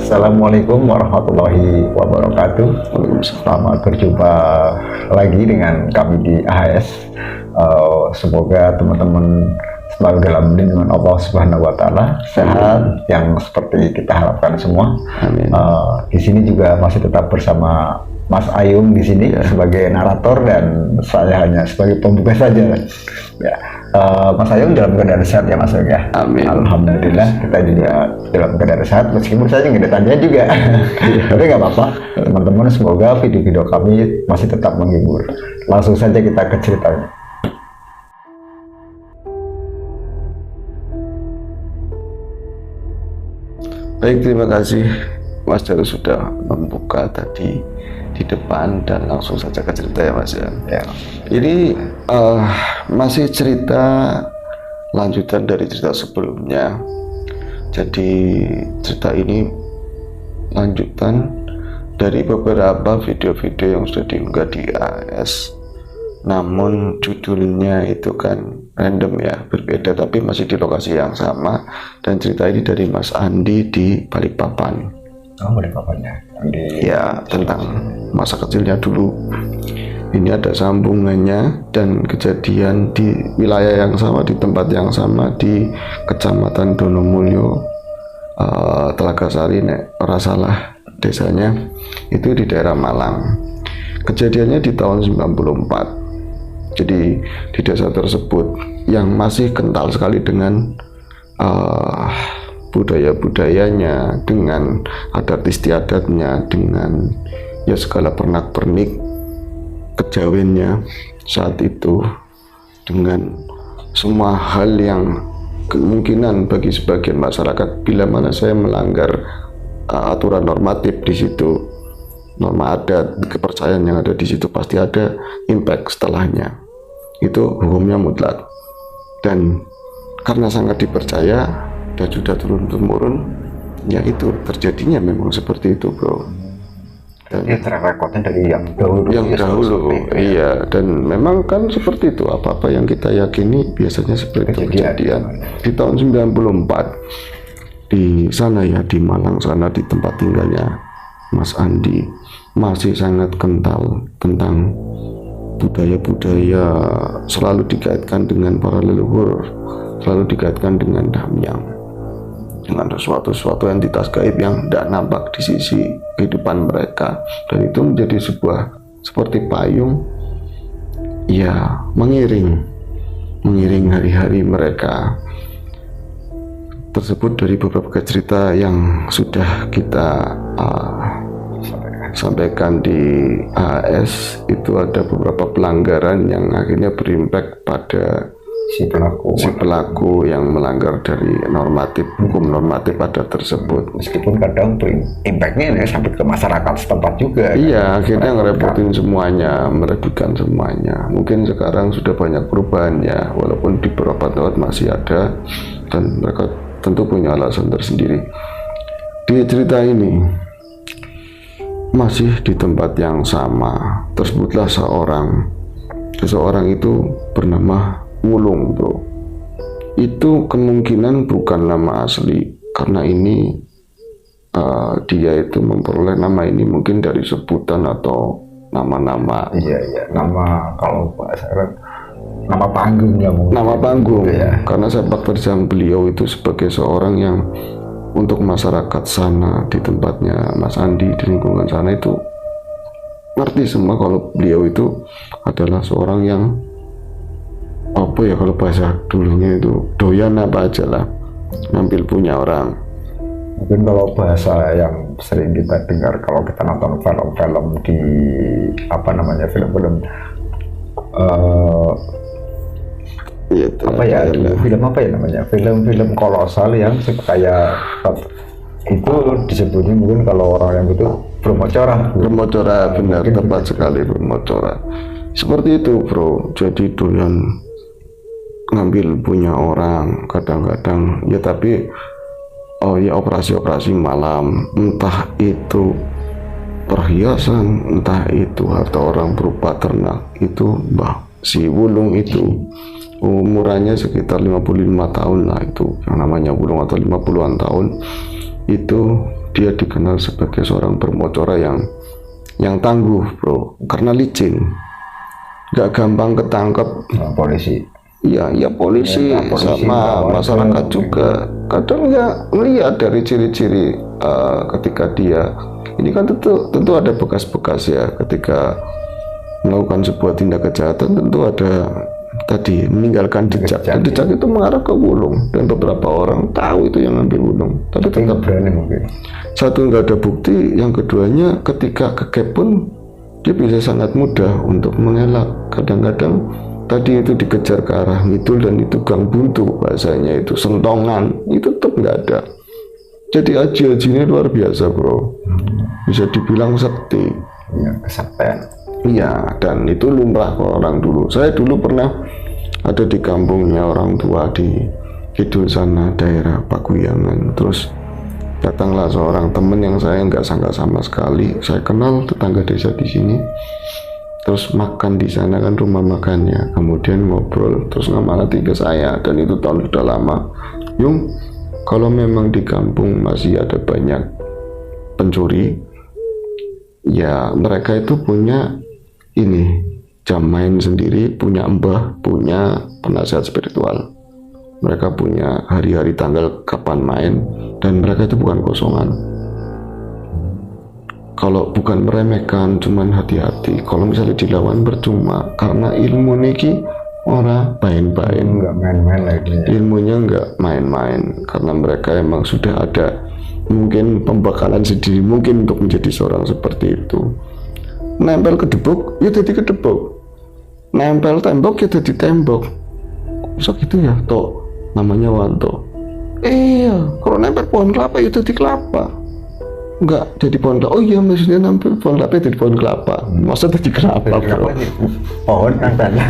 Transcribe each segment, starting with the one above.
Assalamualaikum warahmatullahi wabarakatuh. Selamat berjumpa lagi dengan kami di AHS. Semoga teman-teman selalu dalam lindungan Allah Subhanahu wa Ta'ala, sehat yang seperti kita harapkan semua. Amin. Di sini juga masih tetap bersama Mas Ayung di sini sebagai narator dan saya hanya sebagai pembuka saja. Ya. Mas Ayung dalam keadaan sehat ya Mas Ayung ya. Amin. Alhamdulillah kita juga dalam keadaan sehat meskipun saya nggak ditanya juga. Tapi nggak apa-apa teman-teman, semoga video-video kami masih tetap menghibur. Langsung saja kita ke ceritanya. Baik, terima kasih Mas Daru sudah membuka tadi di depan dan langsung saja ke cerita ya Mas ya. Ini masih cerita lanjutan dari cerita sebelumnya. Jadi cerita ini lanjutan dari beberapa video-video yang sudah diunggah di AS. Namun judulnya itu kan random ya, berbeda tapi masih di lokasi yang sama. Dan cerita ini dari Mas Andi di Balikpapan. Balikpapannya Ya, tentang masa kecilnya dulu. Ini ada sambungannya dan kejadian di wilayah yang sama, di tempat yang sama, di Kecamatan Donomulyo, Telaga Sari, nek ora salah desanya, itu di daerah Malang. Kejadiannya di tahun 94. Jadi di desa tersebut yang masih kental sekali dengan budaya-budayanya, dengan adat istiadatnya, dengan ya segala pernak-pernik kejawennya saat itu, dengan semua hal yang kemungkinan bagi sebagian masyarakat bila mana saya melanggar aturan normatif di situ, norma adat, kepercayaan yang ada di situ, pasti ada impact setelahnya. Itu hukumnya mutlak. Dan karena sangat dipercaya dan sudah turun-temurun, ya itu terjadinya memang seperti itu, bro. Dan ya rekodnya dari yang dahulu. Iya. Dan memang kan seperti itu, apa-apa yang kita yakini biasanya seperti itu kejadian. Di tahun 94 di sana ya, di Malang sana, di tempat tinggalnya Mas Andi, masih sangat kental tentang budaya-budaya, selalu dikaitkan dengan para leluhur, selalu dikaitkan dengan Damyang, dengan sesuatu entitas gaib yang tidak nampak di sisi kehidupan mereka. Dan itu menjadi sebuah seperti payung ya, mengiring hari-hari mereka tersebut. Dari beberapa cerita yang sudah kita sampaikan di AS, itu ada beberapa pelanggaran yang akhirnya berimpact pada si pelaku yang melanggar dari hukum normatif adat tersebut. Meskipun kadang impactnya ini sampai ke masyarakat setempat juga. Iya, akhirnya ngerepotin semuanya, merugikan semuanya. Mungkin sekarang sudah banyak perubahan ya, walaupun di beberapa tempat masih ada, dan mereka tentu punya alasan tersendiri. Di cerita ini masih di tempat yang sama, tersebutlah seseorang itu bernama Wulung, bro. Itu kemungkinan bukan nama asli, karena ini dia itu memperoleh nama ini mungkin dari sebutan atau nama-nama. Iya, nama, kalau bahasa nama panggung ya mungkin. Nama panggung ya. Karena sepak terjang beliau itu sebagai seorang yang untuk masyarakat sana, di tempatnya Mas Andi, di lingkungan sana itu ngerti semua kalau beliau itu adalah seorang yang apa ya, kalau bahasa dulunya itu doyan apa aja lah, ngambil punya orang. Mungkin kalau bahasa yang sering kita dengar kalau kita nonton film-film di film-film film-film kolosal yang kayak itu disebutnya mungkin kalau orang yang itu bromocora, benar, tepat sekali, bromocora. Seperti itu, bro. Jadi doyan ngambil punya orang kadang-kadang ya, tapi operasi malam, entah itu perhiasan, entah itu harta orang berupa ternak. Itu si Wulung itu umurannya sekitar 55 tahun lah, itu yang namanya Wulung, atau 50-an tahun. itu dia dikenal sebagai seorang bermocora yang tangguh bro, karena licin, nggak gampang ketangkep polisi. Iya, ya polisi sama masyarakat juga kadang ya melihat dari ciri-ciri ketika dia ini kan tentu ada bekas-bekas ya, ketika melakukan sebuah tindak kejahatan tentu ada tadi meninggalkan jejak. Dan jejak itu mengarah ke Wulung dan beberapa orang tahu itu yang ambil Wulung, tapi tetap berani mungkin. Satu, nggak ada bukti, yang keduanya ketika kegep pun dia bisa sangat mudah untuk mengelak. Kadang-kadang tadi itu dikejar ke arah ngidul dan itu gang buntu bahasanya, itu sentongan, itu tetap nggak ada. Jadi aji-ajinya luar biasa bro, bisa dibilang sakti. Ya, kesaktian. Iya, dan itu lumrah ke orang dulu. Saya dulu pernah ada di kampungnya orang tua di kidul sana, daerah Paguyangan. Terus datanglah seorang teman yang saya nggak sangka sama sekali. Saya kenal tetangga desa di sini. Terus makan di sana kan rumah makannya, kemudian ngobrol, terus ngamalati ke saya, dan itu tahun sudah lama. Yung, kalau memang di kampung masih ada banyak pencuri, ya mereka itu punya ini jam main sendiri, punya mbah, punya penasihat spiritual. Mereka punya hari-hari tanggal kapan main, dan mereka itu bukan kosongan. Kalau bukan meremehkan, cuman hati-hati. Kalau misalnya dilawan percuma, karena ilmu niki ora main-main. Nggak main-main lagi. Ilmunya nggak main-main, karena mereka emang sudah ada mungkin pembekalan sendiri, mungkin untuk menjadi seorang seperti itu. Nempel kedebuk, ya jadi kedebuk. Nempel tembok, ya jadi tembok. Bisa gitu ya, toh namanya Wanto. Iya, kalau nempel pohon kelapa, ya jadi kelapa. Enggak jadi pohon kelapa. Oh iya, maksudnya nempel pohon kelapa jadi pohon kelapa. Masa jadi kelapa bro? Pohon kan tadi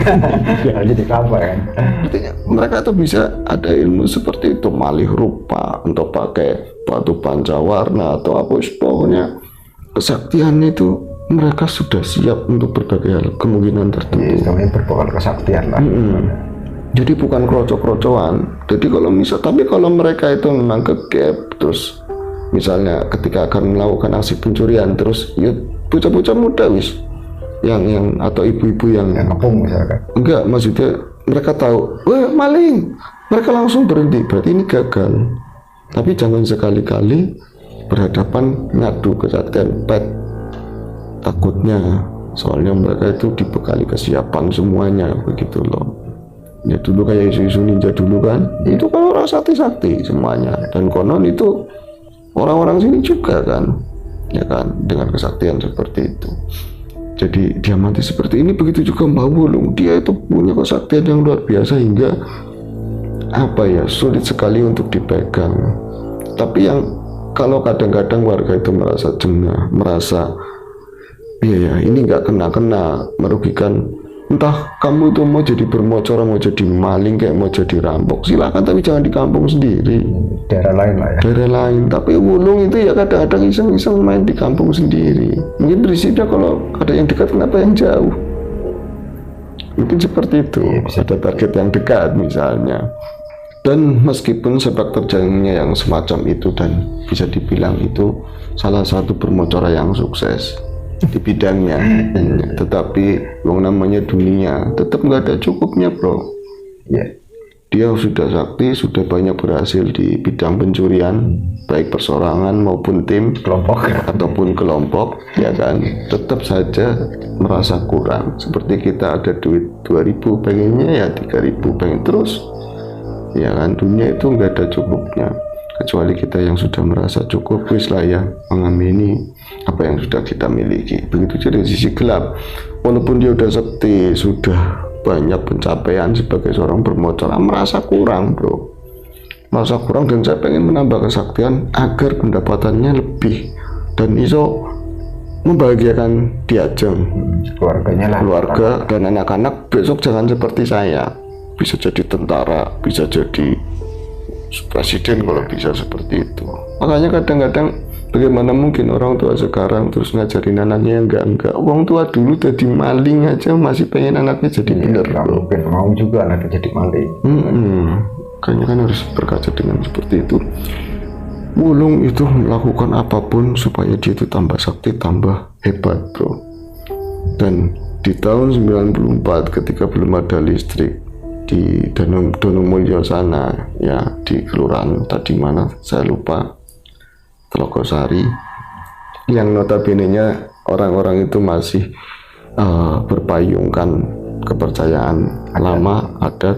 jadi kelapa kan. Artinya mereka tuh bisa ada ilmu seperti itu, malih rupa, untuk pakai batu pancawarna atau apa, pokoknya kesaktian itu mereka sudah siap untuk berbagai hal, kemungkinan tertentu. Namanya berbekal kesaktian lah. Jadi bukan kroco-krocoan. Jadi tapi kalau mereka itu memang kegap, terus misalnya ketika akan melakukan aksi pencurian, terus ya bocah-bocah muda wis yang atau ibu-ibu yang ngepung misalkan, enggak, maksudnya mereka tahu wah maling, mereka langsung berhenti, berarti ini gagal. Tapi jangan sekali-kali berhadapan ngadu kesaktian pet, takutnya soalnya mereka itu dibekali kesiapan semuanya begitu loh. Ya dulu kayak isu-isu ninja dulu kan, itu kan orang sakti-sakti semuanya, dan konon itu orang-orang sini juga kan, ya kan, dengan kesaktian seperti itu. Jadi dia mati seperti ini, begitu juga Mbah Wulung, dia itu punya kesaktian yang luar biasa hingga apa ya, sulit sekali untuk dipegang. Tapi yang kalau kadang-kadang warga itu merasa jengah, merasa ya ini nggak kena merugikan, entah kamu itu mau jadi bermocora, mau jadi maling, kayak mau jadi rampok, silakan, tapi jangan di kampung sendiri, daerah lain lah ya. Daerah lain. Tapi Wulung itu ya kadang-kadang iseng-iseng main di kampung sendiri. Mungkin prinsipnya kalau ada yang dekat, kenapa yang jauh? Mungkin seperti itu. Ya, ada target yang dekat misalnya. Dan meskipun sepak terjangnya yang semacam itu, dan bisa dibilang itu salah satu bermocora yang sukses di bidangnya, tetapi yang namanya dunia tetap nggak ada cukupnya bro. Dia sudah sakti, sudah banyak berhasil di bidang pencurian, baik persorangan maupun tim, kelompok ataupun kelompok, ya kan, tetap saja merasa kurang. Seperti kita ada duit 2.000, pengennya ya 3.000, pengen terus, ya kan. Dunia itu nggak ada cukupnya, kecuali kita yang sudah merasa cukup, wis lah ya, mengamini apa yang sudah kita miliki. Begitu jadi sisi gelap, walaupun dia udah sakti, sudah banyak pencapaian sebagai seorang bermocora, merasa kurang bro, merasa kurang. Dan saya pengen menambah kesaktian agar pendapatannya lebih dan iso membahagiakan Diajeng, keluarganya lah, keluarga dan anak-anak. Besok jangan seperti saya, bisa jadi tentara, bisa jadi presiden kalau bisa seperti itu. Makanya kadang-kadang bagaimana mungkin orang tua sekarang terus ngajarin anaknya yang enggak. Orang tua dulu jadi maling aja masih pengen anaknya jadi bener. Mungkin mau juga anaknya jadi maling. Kayaknya kan harus berkaca dengan seperti itu. Wulung itu melakukan apapun supaya dia itu tambah sakti, tambah hebat, bro. Dan di tahun 94 ketika belum ada listrik di Donomulyo sana, ya di kelurahan tadi mana saya lupa, Telogosari, yang notabene-nya orang-orang itu masih berpayungkan kepercayaan lama, adat,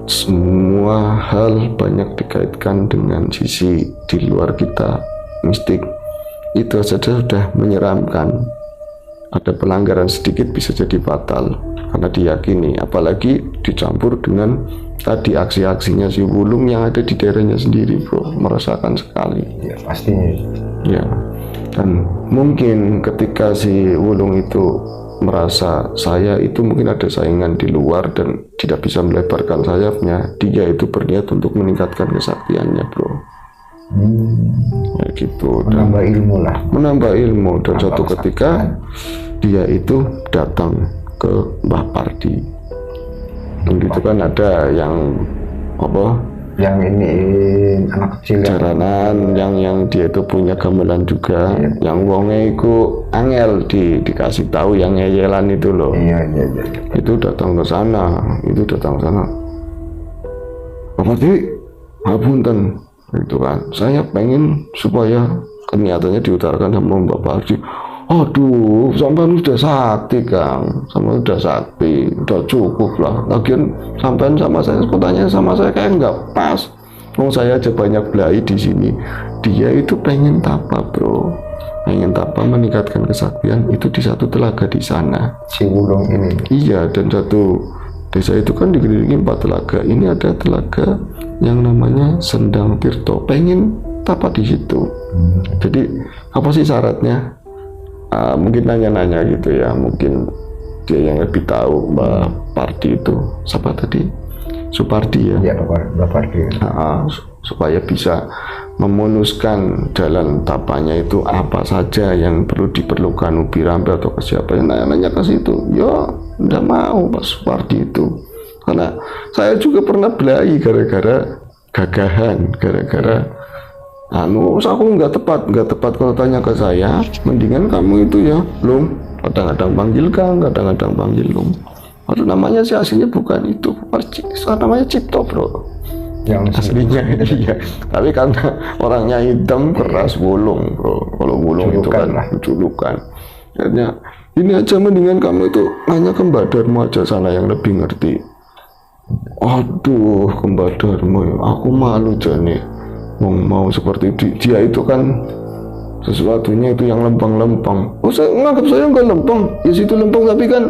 semua hal banyak dikaitkan dengan sisi di luar kita, mistik. Itu saja sudah menyeramkan. Ada pelanggaran sedikit bisa jadi fatal karena diyakini, apalagi dicampur dengan tadi aksi-aksinya si Wulung yang ada di daerahnya sendiri, bro. Merasakan sekali. Ya pastinya. Ya, dan mungkin ketika si Wulung itu merasa saya itu mungkin ada saingan di luar dan tidak bisa melebarkan sayapnya, dia itu berniat untuk meningkatkan kesaktiannya, bro. Ya gitu. Menambah ilmu lah. Menambah ilmu, dan suatu ketika dia itu datang ke Mbah Pardi. Dan itu kan ada yang apa? Yang ini anak kecil jaranan yang dia itu punya gamelan juga, yang wonge iku angel dikasih tahu yang ngeyelan itu loh. Iya. Itu datang ke sana, Bapak sih, ngapunten, itu kan. Saya pengen supaya keniatannya diutarakan sama Mbak Pardi. Aduh, sampean udah sakti, Kang. Sampean udah sakti, udah cukup lah. Lagian sampean sama saya, kotanya sama saya kayak nggak pas. Saya aja banyak belai di sini. Dia itu pengen tapa, bro. Pengen tapa meningkatkan kesaktian itu di satu telaga di sana. Si Wulung ini. Iya, dan satu desa itu kan dikelilingi 4 telaga. Ini ada telaga yang namanya Sendang Tirto. Pengen tapa di situ. Jadi apa sih syaratnya? Mungkin nanya-nanya gitu ya, mungkin dia yang lebih tahu. Mbak Pardi itu siapa tadi? Supardi ya? Iya, Mbak Pardi. Supaya bisa memuluskan jalan tapanya itu apa saja yang perlu diperlukan, ubi rampe atau ke siapa, yang nanya-nanya ke situ. Ya enggak mau Pak Supardi itu, karena saya juga pernah belai gara-gara gagahan, gara-gara aku nggak tepat kalau tanya ke saya, mendingan kamu itu ya Lung, kadang-kadang panggil Kang, kadang-kadang panggil Lung. Aduh, namanya sih aslinya bukan itu, namanya Cipto, bro, yang aslinya. Iya, tapi karena orangnya hitam keras, Wulung, bro. Kalau Wulung itu kan julukan. Akhirnya ini aja, mendingan kamu itu nanya ke Mbak Darmo aja sana yang lebih ngerti. Aduh, ke Mbak Darmo, aku malu jane. Mau seperti dia itu kan sesuatunya itu yang lempeng-lempeng. Saya nganggap saya nggak lempeng, ya situ lempeng, tapi kan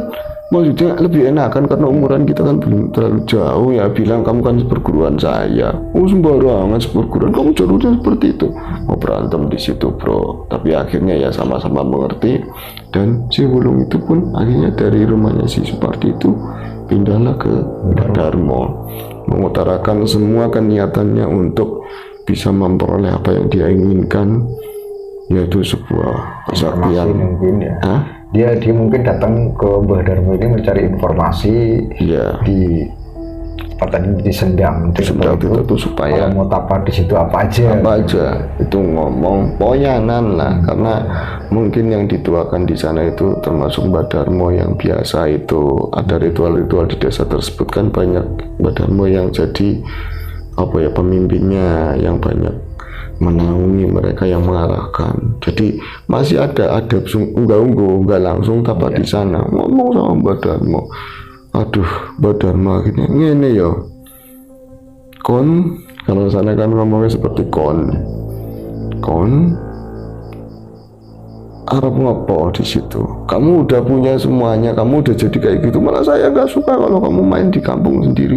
maksudnya lebih enak kan karena umuran kita kan belum terlalu jauh ya. Bilang kamu kan seperguruan saya, sembarangan seperguruan, kamu jalurnya seperti itu. Mau berantem di situ, bro. Tapi akhirnya ya sama-sama mengerti, dan si Wulung itu pun akhirnya dari rumahnya si Supardi itu pindahlah ke Darmo, mengutarakan semua keniatannya untuk bisa memperoleh apa yang dia inginkan, yaitu sebuah kesaktian. Mungkin ya. Dia mungkin datang ke Mbah Darmo ini mencari informasi di Sendang itu supaya mau tapa di situ apa aja itu ngomong poyanan lah, karena mungkin yang dituakan di sana itu termasuk Mbah Darmo yang biasa itu ada ritual-ritual di desa tersebut kan banyak. Mbah Darmo yang jadi pemimpinnya, yang banyak menaungi mereka, yang mengarahkan. Jadi masih ada enggak langsung tapa di sana, ngomong sama Mbah Darmo. Aduh, Mbah Darmo akhirnya ngene ya, kon, kalau sana kan ngomongnya seperti kon Arab ngopo di situ, kamu udah punya semuanya, kamu udah jadi kayak gitu, malah saya nggak suka kalau kamu main di kampung sendiri.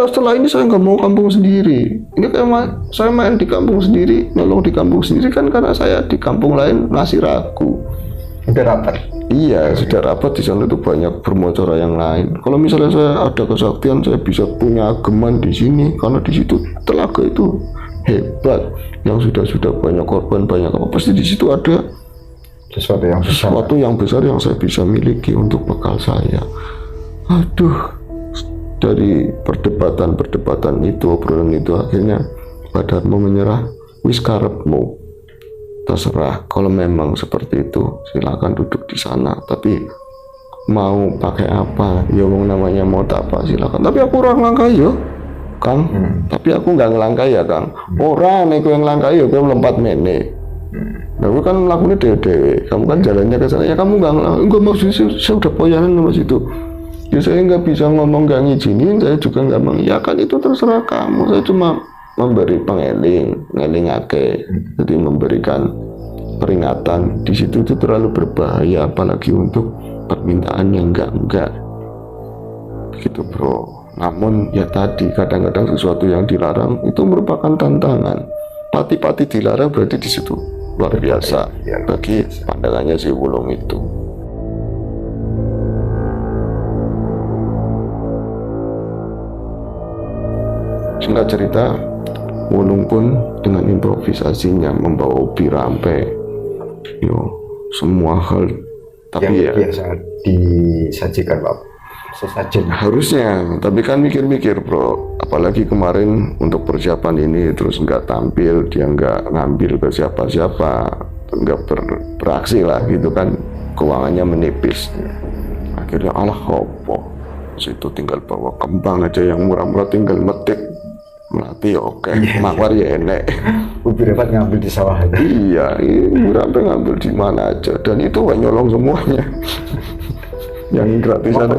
Setelah ini saya nggak mau kampung sendiri. Ini kayak saya main di kampung sendiri, nolong di kampung sendiri kan karena saya di kampung lain masih ragu. Sudah rapat? Iya, sudah rapat. Di sana itu banyak bermocora yang lain. Kalau misalnya saya ada kesaktian, saya bisa punya ageman di sini karena di situ telaga itu hebat, yang sudah banyak korban, banyak apa, pasti di situ ada sesuatu yang besar yang saya bisa miliki untuk bekal saya. Aduh, dari perdebatan itu, obrolan itu, akhirnya Mbah Darmo menyerah wis karepmu, terserah. Kalau memang seperti itu silakan duduk di sana, tapi mau pakai apa ya, wong namanya mau apa silakan. Tapi aku orang langkai yo Kang, tapi aku nggak ngelangkai ya Kang. Orang nek yang langkai yo kowe lompat mene. Nah, aku kan lakunya dewe, kamu kan jalannya ke sana ya, kamu nggak mau sih, saya udah poyanan sama situ. Ya saya nggak bisa ngomong, nggak ngizinin, saya juga nggak mengiyakan, itu terserah kamu. Saya cuma memberi ngelingake, jadi memberikan peringatan. Di situ itu terlalu berbahaya, apalagi untuk permintaan yang enggak begitu bro. Namun ya tadi, kadang-kadang sesuatu yang dilarang itu merupakan tantangan. Pati-pati dilarang berarti di situ luar biasa bagi pandangannya si Wulung itu. Singkat cerita, Wulung pun dengan improvisasinya membawa ubi rampe, semua hal. Tapi yang biasa disajikan Pak, sesajen harusnya. Tapi kan mikir-mikir bro, apalagi kemarin untuk persiapan ini terus nggak tampil, dia nggak ngambil ke siapa-siapa, nggak beraksi lah gitu kan, keuangannya menipis. Akhirnya alah opo, situ tinggal bawa kembang aja yang murah-murah, tinggal metik melatih oke, mawar ya enek. Ubi dapat ngambil di sawah aja. Iya, berapa ngambil di mana aja, dan itu gak nyolong semuanya. Yang gratisan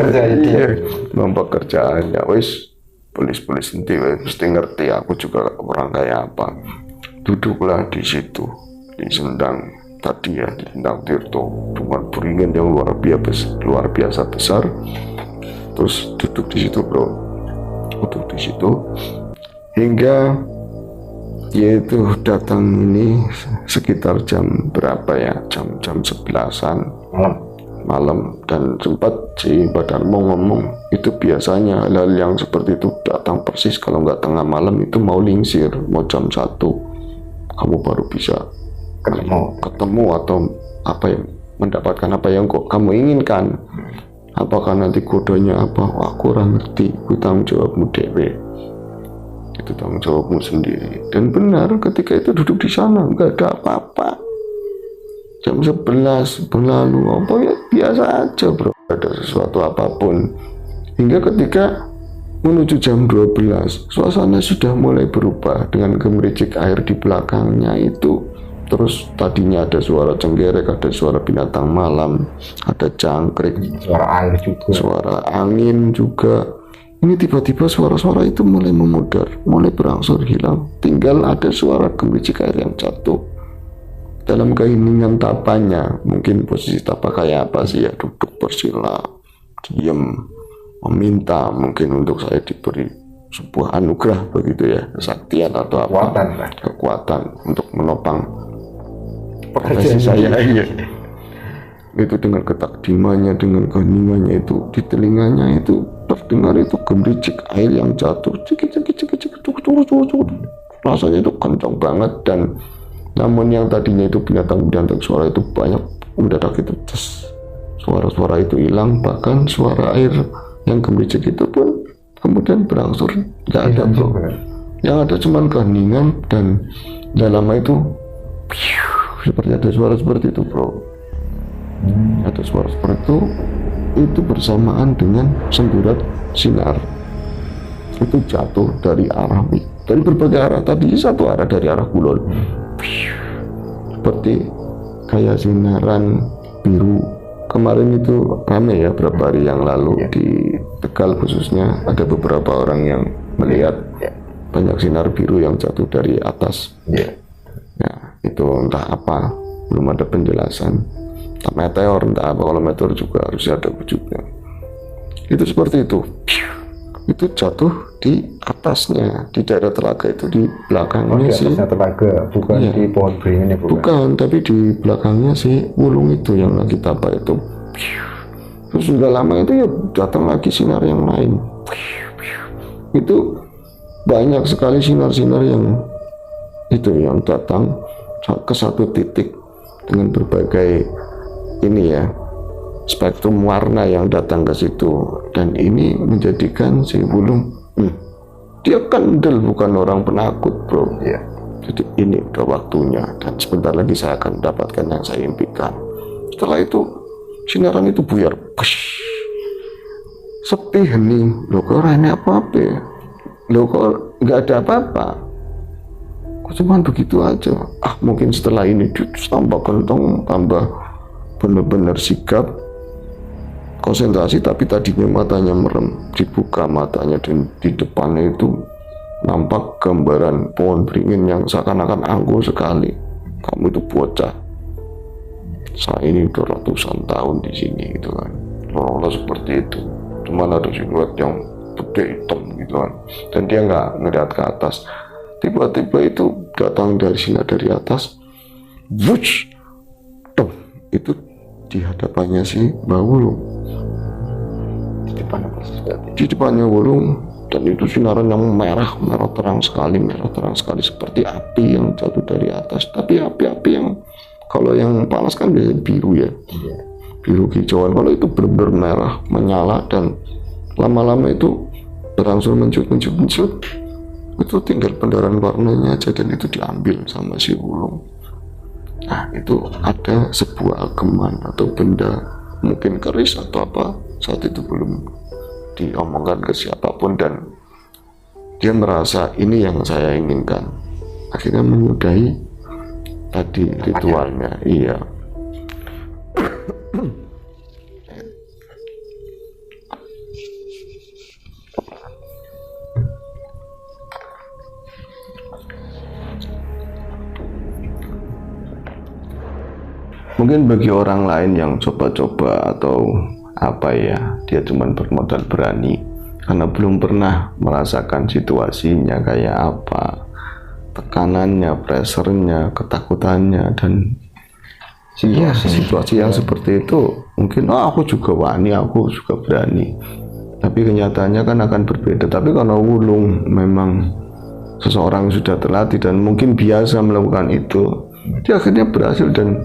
mempekerjaannya, wis polis nanti mesti ngerti aku juga orang kayak apa. Duduklah di situ, di Sendang tadi ya, di Sendang Tirto, dengan beringin yang luar biasa besar. Terus duduk di situ bro, duduk di situ hingga yaitu datang ini sekitar jam berapa ya, jam 11-an malam, dan sempat si Badarmo ngomong itu biasanya hal yang seperti itu datang persis kalau nggak tengah malam, itu mau lingsir, mau jam 1 kamu baru bisa ketemu atau apa yang mendapatkan apa yang kamu inginkan. Apakah nanti kodenya apa, wah kurang ngerti, ku tanggung jawabmu dewe, itu tanggung jawabmu sendiri. Dan benar, ketika itu duduk di sana nggak ada apa-apa. Jam 11 berlalu, apa ya biasa aja bro, ada sesuatu apapun. Hingga ketika menuju jam 12, suasana sudah mulai berubah dengan gemericik air di belakangnya itu. Terus tadinya ada suara cenggerek, ada suara binatang malam, ada jangkrik, suara air juga, suara angin juga. Ini tiba-tiba suara-suara itu mulai memudar, mulai berangsur hilang. Tinggal ada suara gemericik air yang jatuh. Dalam keheningan tapanya, mungkin posisi tapa kayak apa sih ya, duduk bersila, diam, meminta mungkin untuk saya diberi sebuah anugerah begitu ya, kesaktian atau apa, kekuatan untuk menopang profesi saya. Iya. Itu dengan ketakdimannya, dengan keheningannya itu, di telinganya itu terdengar itu gemericik air yang jatuh, rasanya itu kencang banget. Dan namun yang tadinya itu binatang-binatang suara itu banyak, mendadak itu suara-suara itu hilang, bahkan suara air yang gemericik itu pun kemudian berangsur nggak ada bro. Yang ada cuma keheningan, dan dalam itu seperti ada suara seperti itu bro. Ada suara seperti itu bersamaan dengan semburat sinar itu jatuh dari berbagai arah. Tadi satu arah dari arah kulon, seperti kayak sinaran biru. Kemarin itu rame ya, beberapa hari yang lalu di Tegal khususnya, ada beberapa orang yang melihat banyak sinar biru yang jatuh dari atas. Nah, itu entah apa, belum ada penjelasan. Entah meteor, entah apa. Kalau meteor juga harusnya ada wujudnya. Itu seperti itu. Itu jatuh di atasnya, di daerah telaga itu, di belakangnya di atasnya telaga, bukan di pohon beringin ya, bukan, tapi di belakangnya si Wulung itu yang lagi tapa itu. Terus sudah lama itu ya datang lagi sinar yang lain. Itu banyak sekali sinar-sinar yang itu yang datang ke satu titik dengan berbagai ini ya, spektrum warna yang datang ke situ. Dan ini menjadikan si Wulung dia kendel, bukan orang penakut bro. Jadi ini udah waktunya dan sebentar lagi saya akan mendapatkan yang saya impikan. Setelah itu sinaran itu buyar. Push. Sepi hening. Loh kok ini apa-apa ya? Loh kok nggak ada apa-apa? Kok cuma begitu aja? Mungkin setelah ini tambah gentong, tambah benar-benar sigap, konsentrasi, tapi tadinya matanya merem. Dibuka matanya dan di depannya itu nampak gambaran pohon beringin yang seakan-akan angkuh sekali. Kamu itu bocah, saya ini udah ratusan tahun di sini gitu kan. Seolah-olah seperti itu, cuman ada siluet yang gede hitam gitu kan, dan dia nggak ngeliat ke atas. Tiba-tiba itu datang dari sinar dari atas, wush, itu di hadapannya si Mbak Wulung, di depannya Wulung. Dan itu sinaran yang merah terang sekali seperti api yang jatuh dari atas. Tapi api-api yang kalau yang panas kan biasanya biru ya, biru hijauan. Kalau itu benar-benar merah menyala dan lama-lama itu berangsur mencut. Itu tinggal pendaran warnanya aja dan itu diambil sama si Wulung. Nah itu ada sebuah ageman atau benda, mungkin keris atau apa, saat itu belum diomongkan ke siapapun, dan dia merasa ini yang saya inginkan. Akhirnya menyudahi tadi ritualnya. Iya. Mungkin bagi orang lain yang coba-coba atau apa ya, dia cuma bermodal berani karena belum pernah merasakan situasinya kayak apa, tekanannya, pressernya, ketakutannya, dan situasi yang seperti itu. Mungkin aku juga wani, aku juga berani, tapi kenyataannya kan akan berbeda. Tapi kalau Wulung memang seseorang yang sudah terlatih dan mungkin biasa melakukan itu, dia akhirnya berhasil, dan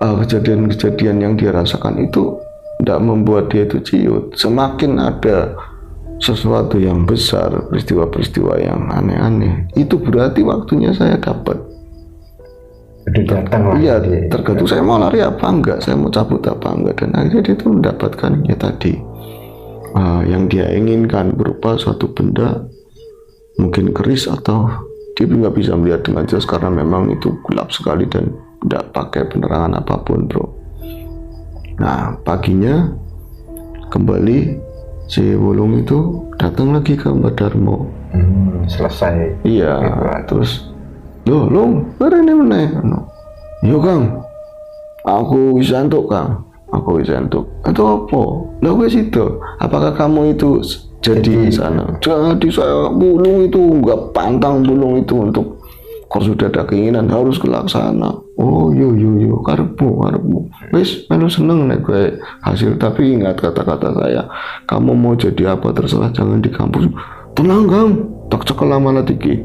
kejadian-kejadian yang dia rasakan itu tidak membuat dia itu ciut. Semakin ada sesuatu yang besar, peristiwa-peristiwa yang aneh-aneh, itu berarti waktunya saya dapat. Iya, tergantung saya mau lari apa enggak, saya mau cabut apa enggak, dan akhirnya dia itu mendapatkan ya tadi yang dia inginkan berupa suatu benda, mungkin keris, atau dia nggak bisa melihat dengan jelas karena memang itu gelap sekali dan tidak pakai penerangan apapun, bro. Nah, paginya kembali si Wulung itu datang lagi ke Mbak Darmo. Selesai. Iya, terus Lung, ini mana? Yo Kang, aku bisa entuk Kang, aku bisa entuk. Itu apa? Lah wes itu. Apakah kamu itu jadi sana? Jadi saya Wulung itu nggak pantang Wulung itu untuk kalau sudah ada keinginan harus kelaksana. Oh yo karepmu wis melu seneng nek gue hasil, tapi ingat kata-kata saya, kamu mau jadi apa terserah, jangan di kampus. Tenang Kang, tak cekel lama iki.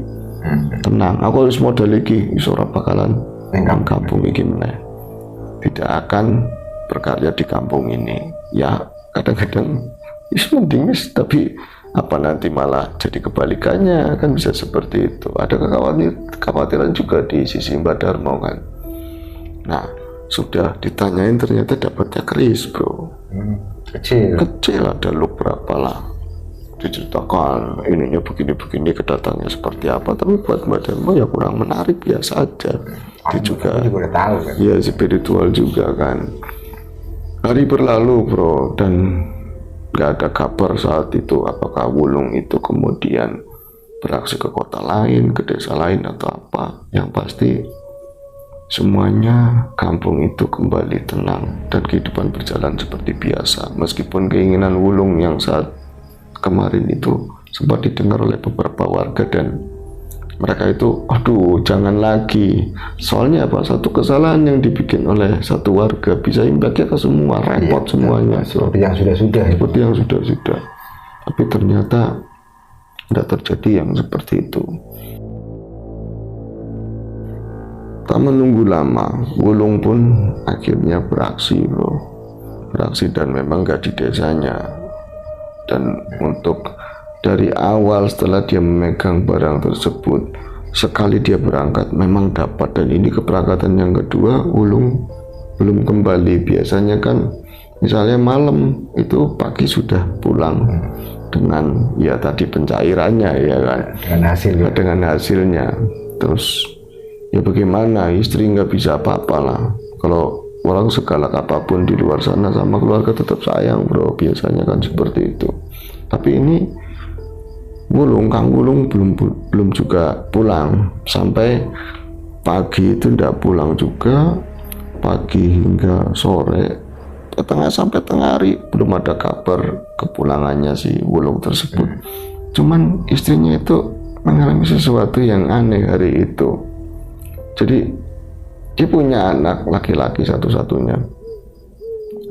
Tenang, aku harus modal iki, iso ora bakalan nang kampung iki meneh. Tidak akan berkarya di kampung ini. Ya kadang-kadang wis mending wis, tapi apa nanti malah jadi kebalikannya, kan bisa seperti itu. Ada kekhawatiran juga di sisi Mbak Darmo kan. Nah, sudah ditanyain ternyata dapatnya keris, bro. Kecil, ada look berapa lah, diceritakan ininya begini kedatangannya seperti apa, tapi buat Mbak Darmo ya kurang menarik, biasa aja. Dia juga udah tahu kan, ya spiritual juga kan. Hari berlalu, bro, dan nggak ada kabar saat itu apakah Wulung itu kemudian beraksi ke kota lain, ke desa lain atau apa. Yang pasti semuanya kampung itu kembali tenang dan kehidupan berjalan seperti biasa, meskipun keinginan Wulung yang saat kemarin itu sempat didengar oleh beberapa warga, dan mereka itu aduh jangan lagi, soalnya apa, satu kesalahan yang dibikin oleh satu warga bisa imbasnya ke semua, repot semuanya, seperti yang sudah. Tapi ternyata tidak terjadi yang seperti itu. Tak menunggu lama, Wulung pun akhirnya beraksi, bro. Beraksi, dan memang gak di desanya. Dan untuk dari awal setelah dia memegang barang tersebut sekali dia berangkat memang dapat, dan ini keberangkatan yang kedua Wulung belum kembali. Biasanya kan misalnya malam itu pagi sudah pulang dengan ya tadi pencairannya ya kan, dengan hasilnya. Terus ya bagaimana, istri nggak bisa apa-apa lah, kalau orang segalak apapun di luar sana sama keluarga tetap sayang bro, biasanya kan seperti itu. Tapi ini Kang Wulung belum juga pulang, sampai pagi itu tidak pulang juga, pagi hingga sore sampai tengah hari belum ada kabar kepulangannya si Wulung tersebut. Cuman istrinya itu mengalami sesuatu yang aneh hari itu. Jadi dia punya anak laki-laki satu-satunya,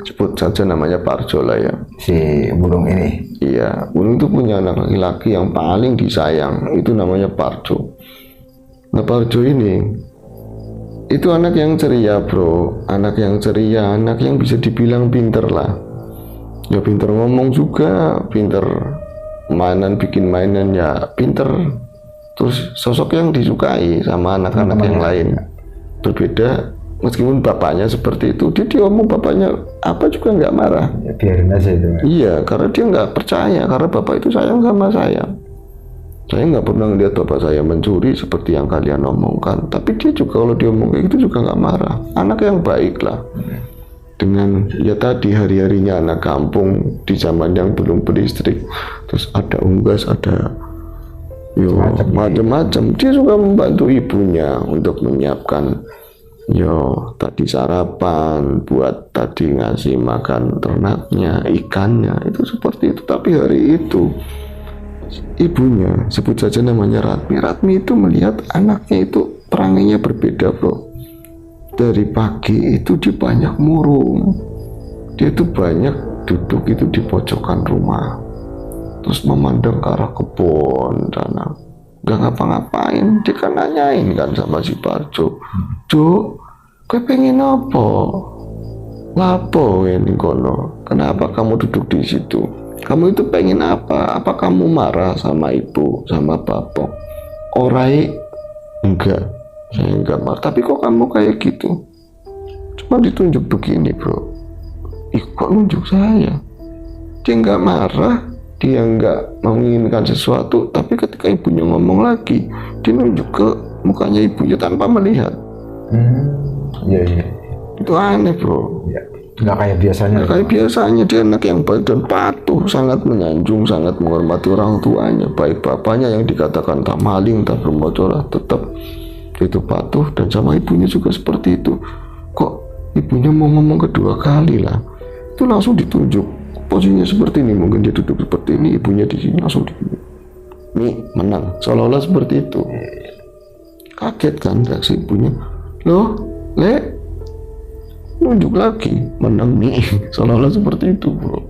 sebut saja namanya Parjo lah ya, si Wulung ini. Iya, Wulung itu punya anak laki-laki yang paling disayang, itu namanya Parjo. Nah Parjo ini itu anak yang ceria bro, anak yang ceria, anak yang bisa dibilang pinter lah. Ya pinter ngomong juga, pinter mainan, bikin mainan ya pinter. Terus sosok yang disukai sama anak-anak yang lain. Berbeda, meskipun bapaknya seperti itu, dia diomong bapaknya apa juga nggak marah. Ya, biarin aja itu. Iya, karena dia nggak percaya, karena bapak itu sayang sama saya. Saya nggak pernah ngeliat bapak saya mencuri seperti yang kalian omongkan. Tapi dia juga kalau diomong kayak gitu juga nggak marah. Anak yang baik lah. Dengan ya tadi hari-harinya anak kampung di zaman yang belum beristri. Terus ada unggas, ada macam-macam. Dia juga membantu ibunya untuk menyiapkan tadi sarapan, buat tadi ngasih makan ternaknya, ikannya, itu seperti itu. Tapi hari itu ibunya, sebut saja namanya Ratmi itu melihat anaknya itu perangainya berbeda bro. Dari pagi itu dia banyak murung, dia itu banyak duduk itu di pojokan rumah, terus memandang ke arah kebun sana, gak ngapa-ngapain. Dia kan nanyain kan sama si Parjo, Jo, kowe pengen apa? Lapo ini kono? Kenapa kamu duduk di situ? Kamu itu pengen apa? Apa kamu marah sama ibu, sama bapak? Orai, enggak, saya enggak marah. Tapi kok kamu kayak gitu? Cuma ditunjuk begini bro. Kok nunjuk saya? Dia enggak marah, dia enggak menginginkan sesuatu. Tapi ketika ibunya ngomong lagi, dia nunjuk ke mukanya ibunya tanpa melihat. Iya. Itu aneh bro. Ya. Nggak kayak biasanya. Nggak kayak biasanya. Dia anak yang baik dan patuh, sangat menyanjung, sangat menghormati orang tuanya. Baik bapaknya yang dikatakan tak maling, tak bermocoran, tetap itu patuh, dan sama ibunya juga seperti itu. Kok ibunya mau ngomong kedua kali lah, itu langsung ditunjuk posisinya seperti ini. Mungkin dia duduk seperti ini, ibunya di sini, langsung nih menang, seolah-olah seperti itu. Kaget kan reaksi ibunya, loh Le, nunjuk lagi, menang nih, seolah-olah seperti itu bro.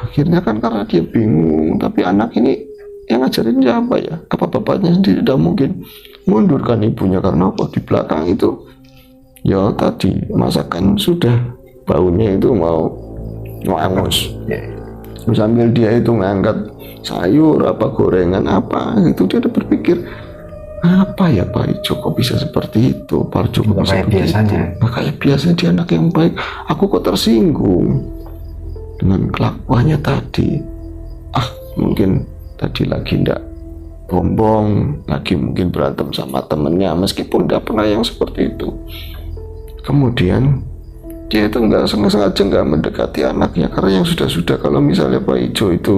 Akhirnya kan karena dia bingung, tapi anak ini yang ngajarin siapa ya? Apa bapaknya sendiri? Tidak mungkin mundurkan ibunya, karena apa? Di belakang itu ya tadi masakan sudah baunya itu mau angus. Sambil dia itu ngangkat sayur apa gorengan apa itu, dia udah berpikir, apa ya Pak Ijo kok bisa seperti itu, Parjo kok bisa seperti biasanya. Itu kayak biasanya dia anak yang baik, aku kok tersinggung dengan kelakuannya tadi. Mungkin tadi lagi ndak bombong, lagi mungkin berantem sama temennya, meskipun nggak pernah yang seperti itu. Kemudian dia itu nggak sengaja nggak mendekati anaknya, karena yang sudah kalau misalnya Pak Ijo itu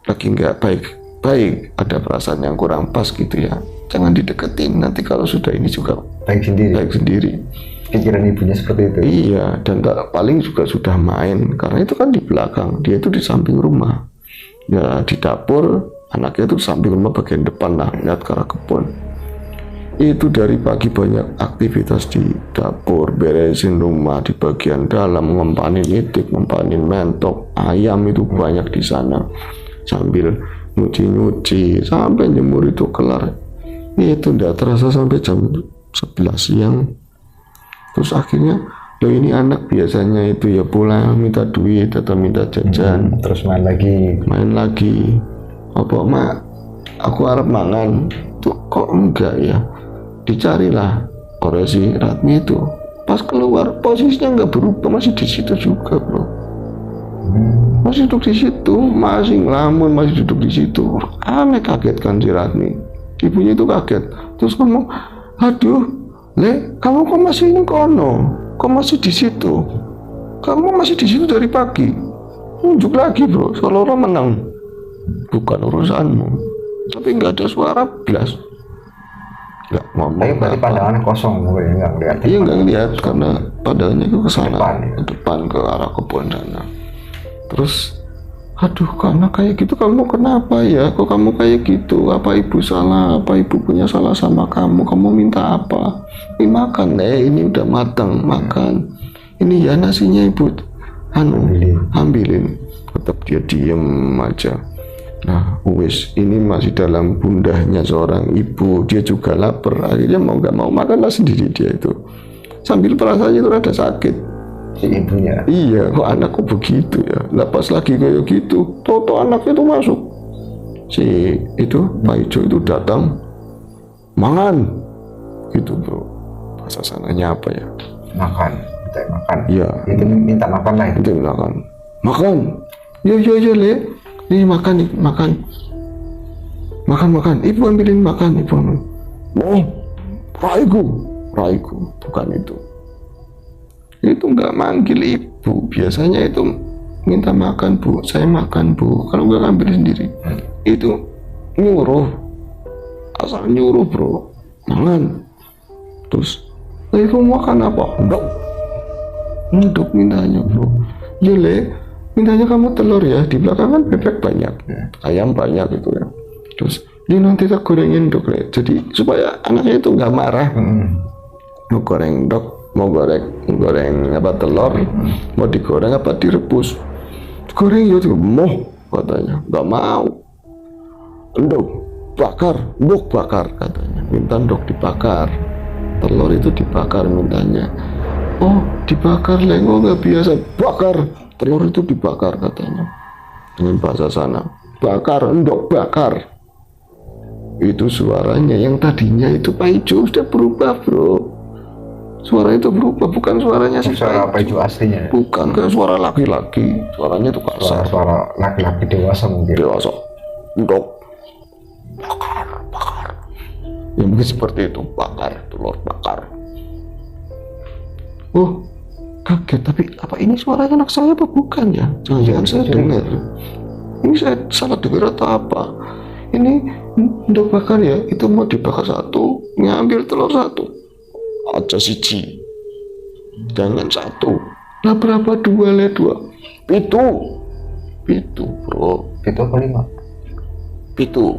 lagi nggak baik, ada perasaan yang kurang pas gitu ya, jangan dideketin, nanti kalau sudah ini juga baik sendiri. Pikiran ibunya seperti itu. Iya, dan paling juga sudah main, karena itu kan di belakang, dia itu di samping rumah ya, di dapur, anaknya itu di samping rumah bagian depan lah, lihat ke arah kebun. Itu dari pagi banyak aktivitas di dapur, beresin rumah di bagian dalam, ngempanin itik, ngempanin mentok, ayam itu banyak di sana, sambil nyuci sampai jemur itu kelar. Itu tidak terasa sampai jam 11 siang. Terus akhirnya ini anak biasanya itu ya pulang minta duit atau minta jajan, terus main lagi. Apa mak, aku harap mangan tuh kok enggak ya. Dicarilah oleh si Ratmi itu, pas keluar posisinya nggak berubah, masih di situ juga bro, masih duduk di situ, masih ngelamun, masih duduk di situ. Aneh, kaget kan si Ratmi, ibunya itu kaget, terus ngomong, aduh Le, kamu kok masih ini kono, kok masih di situ, kamu masih di situ dari pagi, unjuk lagi bro, seolah-olah menang, bukan urusanmu. Tapi nggak ada suara blas, nggak ngomong. Tapi berarti pandangan kosong mungkin nggak ngeliat. Iya nggak ngeliat karena pandangannya ke sana, Depan. ke depan ke arah kebun sana. Terus, aduh karena kayak gitu kamu kenapa ya? Kok kamu kayak gitu? Apa ibu salah? Apa ibu punya salah sama kamu? Kamu minta apa? Ini makan, ini udah matang, makan. Ini ya nasinya ibu, ambilin. Tetap dia diem aja. Nah, wis ini masih dalam bundahnya seorang ibu, dia juga lapar, akhirnya mau nggak mau makanlah sendiri dia itu, sambil perasaannya itu rada sakit. Si ibunya. Iya, kok anakku begitu ya. Lepas lagi kayak gitu, toto anaknya itu masuk. Si itu Pak Ijo itu datang, mangan, gitu bro. Bahasa sananya apa ya? Makan, minta makan. Iya. Itu minta makan lah itu. Itu makan. Makan. Yo Le. Ini makan nih, makan. Ibu ambilin makan, ibu ambil. Oh, raiku, bukan itu. Itu nggak manggil ibu, biasanya itu minta makan bu, saya makan bu. Kalau nggak ambil sendiri, itu nyuruh, asal nyuruh bro, mangan. Terus, ibu makan apa? Untuk mintanya bro, jele. Mintanya kamu telur ya, di belakang kan bebek banyak, ayam banyak gitu ya. Terus ini nanti tak gorengin dok, jadi supaya anaknya itu nggak marah. Mau goreng dok, mau goreng apa telur, mau digoreng apa direbus? Goreng ya, mau katanya, nggak mau. Dok bakar katanya, minta dok dibakar, telur itu dibakar mintanya. Oh dibakar lengo nggak biasa, bakar. Telur itu dibakar katanya dengan bahasa sana, bakar, endok bakar. Itu suaranya yang tadinya itu Pak Ijo sudah berubah bro, suara itu berubah, bukan suaranya si Suara Pak Ijo aslinya. bukan kayak suara laki-laki, suaranya itu kasar, Suara laki-laki dewasa mungkin. dewasa, endok bakar, ya mungkin seperti itu, bakar, telur bakar. Oh kaget, tapi apa ini suaranya anak saya apa bukan ya? Jangan-jangan saya dengar. Ini saya salah dengar atau apa? Ini untuk bakar ya, itu mau dibakar satu, ngambil telur satu. Aja siji. Jangan satu. Nah berapa dua le dua? Pitu bro. Itu apa 5? Pitu.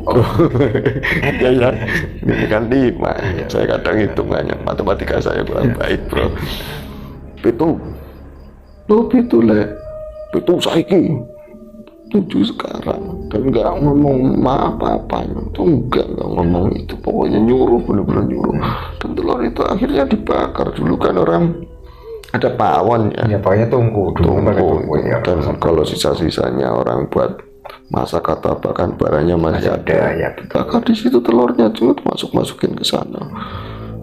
Ya, ini kan 5. Saya kadang hitungannya, matematika saya kurang baik bro. Pitu saiki 7 sekarang, dan nggak ngomong apa-apa itu, nggak ngomong itu, pokoknya nyuruh, bener-bener nyuruh. Dan telur itu akhirnya dibakar. Dulu kan orang ada pawon ya, pokoknya tunggu ya. Dan kalau sisa-sisanya orang buat masak atau bahkan barangnya masih ada ya, bakar di situ, telurnya cuma masukin ke sana.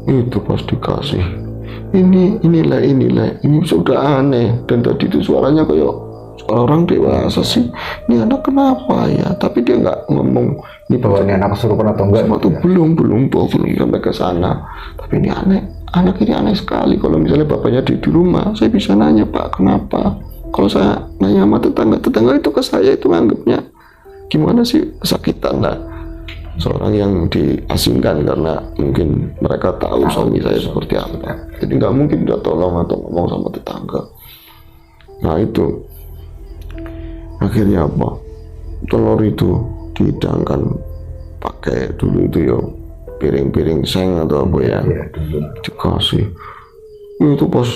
Itu pas dikasih inilah ini sudah aneh. Dan tadi itu suaranya kayak suara orang dewasa sih, ini anak kenapa ya, tapi dia nggak ngomong ini bahwa ini anak kesurupan atau enggak itu ya. belum sampai ke sana. Tapi ini aneh, anak ini aneh sekali. Kalau misalnya bapaknya di rumah, saya bisa nanya, Pak kenapa? Kalau saya nanya sama tetangga itu ke saya itu nganggapnya gimana sih, kesakitan lah. Seorang yang diasingkan karena mungkin mereka tahu suami saya seperti apa, jadi nggak mungkin dia tolong atau ngomong sama tetangga. Nah itu akhirnya apa, telur itu dihidangkan pakai dulu itu ya piring-piring seng atau apa ya, dikasih itu pas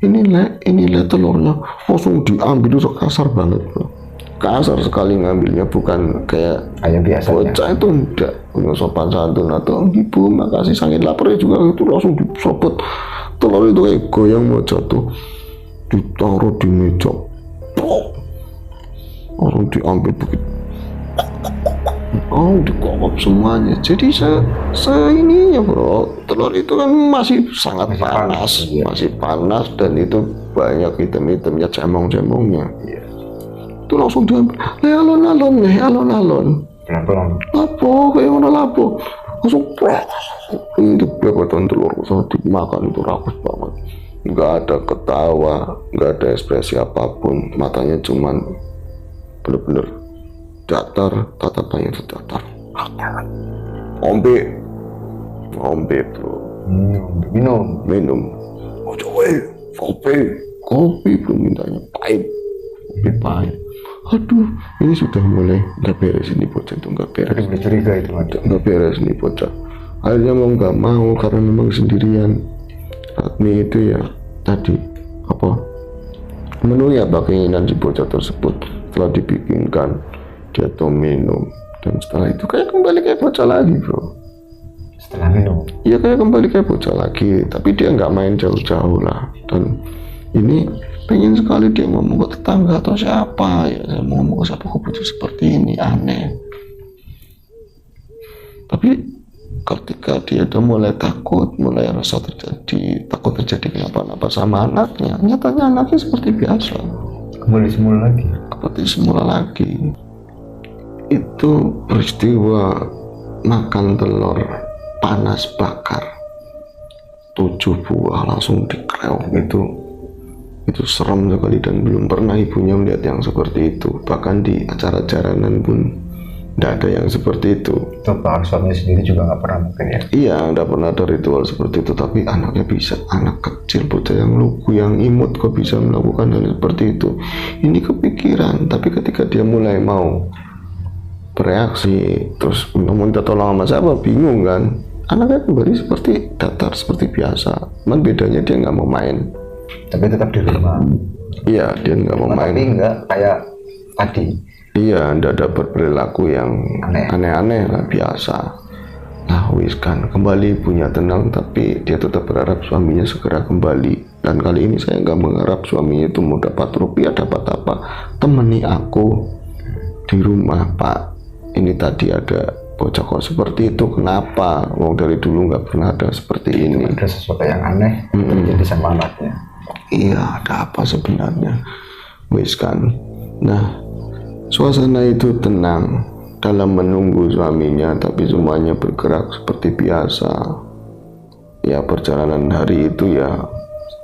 inilah telurnya, langsung diambil. Itu kasar banget bro, kasar sekali ngambilnya, bukan kayak ayam biasanya. Bocah itu enggak punya sopan santun atau ibu makasih sangat lapar ya juga, itu langsung disobot. Telur itu kayak goyang mau jatuh, ditaruh di meja, langsung diambil begitu. Oh, dikokop semuanya. Jadi ininya bro, telur itu kan masih sangat panas, masih panas dan itu banyak hitam-hitamnya, cemong-cemongnya. Itu langsung diambil. Alon-alon. Pelan-pelan. Lapo, kayak mana lapo? Langsung prak. Itu bebatan telur saat dimakan itu rakus banget. Nggak ada ketawa, nggak ada ekspresi apapun. Matanya cuman bener-bener datar, tatapannya itu datar. Ngombe bro. Minum. Oh coy, kopi belum mintanya pahit. Kopi pahit. Aduh, ini sudah mulai nggak beres ini bocah itu, nggak beres. Curiga itu Nggak beres ini bocah. Akhirnya mau nggak mau karena memang sendirian. Ratmi itu ya tadi apa? Menu ya keinginan si bocah tersebut setelah dibikinkan dia tuh minum dan setelah itu kayak kembali kayak bocah lagi bro. Setelah minum Iya kayak kembali kayak bocah lagi, tapi dia nggak main jauh-jauh lah. Dan ini pengen sekali dia ngomong ke tetangga atau siapa ya, saya mau ngomong ke siapa kok bocah seperti ini, aneh. Tapi ketika dia udah mulai takut, mulai rasa takut terjadi kenapa-napa sama anaknya, nyatanya anaknya seperti biasa, kembali semula lagi. seperti semula lagi. Itu peristiwa makan telur panas bakar 7 buah langsung dikreok itu serem sekali dan belum pernah ibunya melihat yang seperti itu. Bahkan di acara jaranan pun tidak ada yang seperti itu. Pak suaminya sendiri juga nggak pernah mungkin ya? Iya, tidak pernah ada ritual seperti itu. Tapi anaknya bisa, anak kecil bocah yang lugu, yang imut kok bisa melakukan hal seperti itu. Ini kepikiran, tapi ketika dia mulai mau bereaksi, terus minta tolong sama siapa, bingung kan? Anaknya kembali seperti datar, seperti biasa. Cuman bedanya dia nggak mau main. Tapi tetap di rumah. Iya, dia nggak mau main. Tapi nggak kayak tadi. Iya, ndak ada berperilaku yang aneh-aneh lah, biasa. Nah, wis kan, kembali punya tenang, tapi dia tetap berharap suaminya segera kembali. Dan kali ini saya nggak mengharap suaminya itu mau dapat rupiah, dapat apa. Temani aku di rumah, Pak. Ini tadi ada bocah kok seperti itu, kenapa? Wong dari dulu nggak pernah ada seperti ini. Ada sesuatu yang aneh terjadi sama anaknya. Iya, ada apa sebenarnya? Wis kan. Nah, suasana itu tenang dalam menunggu suaminya, tapi semuanya bergerak seperti biasa. Ya, perjalanan hari itu ya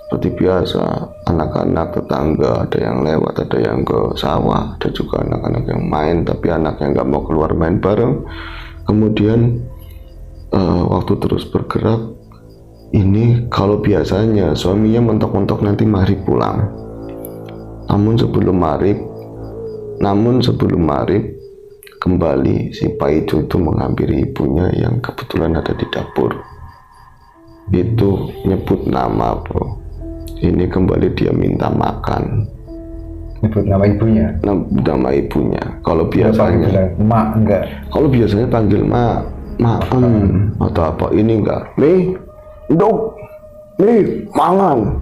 seperti biasa. Anak-anak tetangga ada yang lewat, ada yang ke sawah, ada juga anak-anak yang main, tapi anaknya nggak mau keluar main bareng. Kemudian waktu terus bergerak, ini kalau biasanya suaminya mentok-mentok nanti maghrib pulang. Namun sebelum maghrib kembali si Paijo itu menghampiri ibunya yang kebetulan ada di dapur. Itu nyebut nama bro. Ini kembali dia minta makan. Nyebut nama ibunya? Nama ibunya. Kalau biasanya mak enggak. Kalau biasanya panggil mak atau apa, ini enggak. Nih, nduk, nih, mangan.